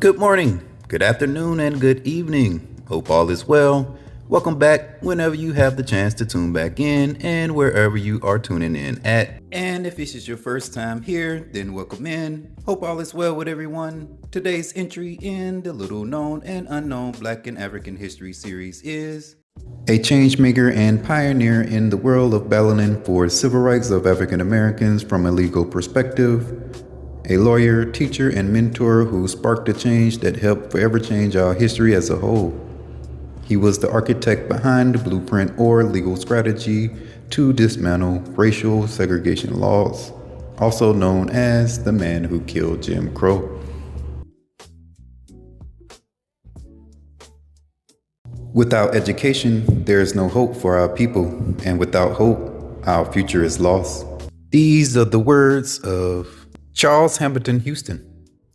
Good morning, good afternoon, and good evening. Hope all is well. Welcome back whenever you have the chance to tune back in and wherever you are tuning in at. And if this is your first time here, then welcome in. Hope all is well with everyone. Today's entry in the Little Known and Unknown Black and African History series is a changemaker and pioneer in the world of battling for civil rights of African Americans from a legal perspective. A lawyer, teacher, and mentor who sparked a change that helped forever change our history as a whole. He was the architect behind the blueprint or legal strategy to dismantle racial segregation laws, also known as the man who killed Jim Crow. Without education, there is no hope for our people, and without hope, our future is lost. These are the words of Charles Hamilton Houston,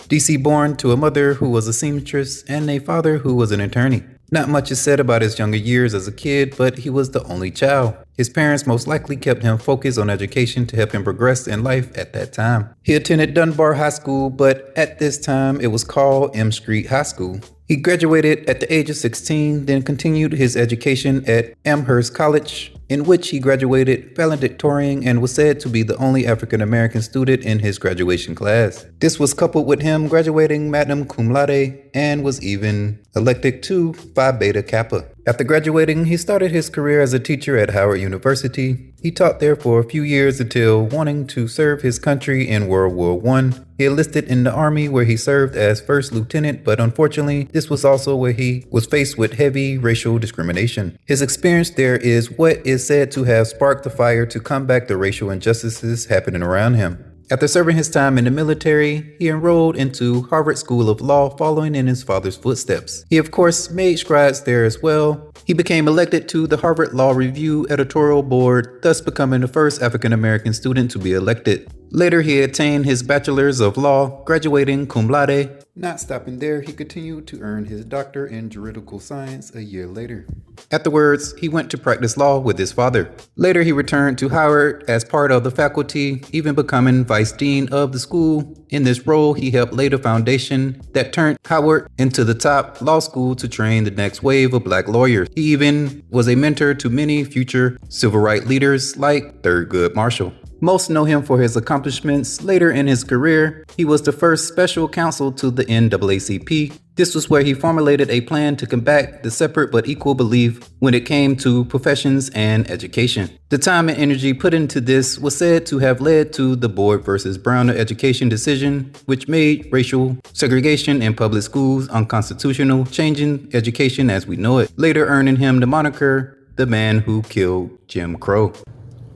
D.C. born to a mother who was a seamstress and a father who was an attorney. Not much is said about his younger years as a kid, but he was the only child. His parents most likely kept him focused on education to help him progress in life at that time. He attended Dunbar High School, but at this time it was called M Street High School. He graduated at the age of 16, then continued his education at Amherst College, in which he graduated valedictorian and was said to be the only African American student in his graduation class. This was coupled with him graduating magna cum laude and was even elected to Phi Beta Kappa. After graduating, he started his career as a teacher at Howard University. He taught there for a few years until wanting to serve his country in World War I. He enlisted in the Army where he served as first lieutenant, but unfortunately, this was also where he was faced with heavy racial discrimination. His experience there is what is said to have sparked the fire to combat the racial injustices happening around him. After serving his time in the military, he enrolled into Harvard School of Law, following in his father's footsteps. He of course made strides there as well. He became elected to the Harvard Law Review editorial board, thus becoming the first African American student to be elected. Later, he attained his bachelor's of law, graduating cum laude. Not stopping there, he continued to earn his doctorate in juridical science a year later. Afterwards, he went to practice law with his father. Later, he returned to Howard as part of the faculty, even becoming vice dean of the school. In this role, he helped lay the foundation that turned Howard into the top law school to train the next wave of black lawyers. He even was a mentor to many future civil rights leaders like Thurgood Marshall. Most know him for his accomplishments later in his career. He was the first special counsel to the NAACP. This was where he formulated a plan to combat the separate but equal belief when it came to professions and education. The time and energy put into this was said to have led to the Board versus Browner education decision, which made racial segregation in public schools unconstitutional, changing education as we know it, later earning him the moniker, the man who killed Jim Crow.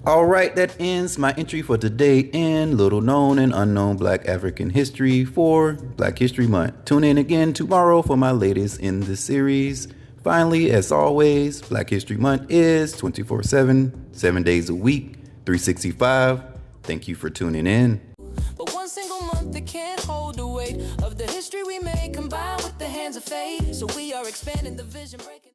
Alright, that ends my entry for today in Little Known and Unknown Black African History for Black History Month. Tune in again tomorrow for my latest in the series. Finally, as always, Black History Month is 24/7, 7 days a week, 365. Thank you for tuning in. But one single month that can't hold the weight of the history we made, combined with the hands of fate. So we are expanding the vision, breaking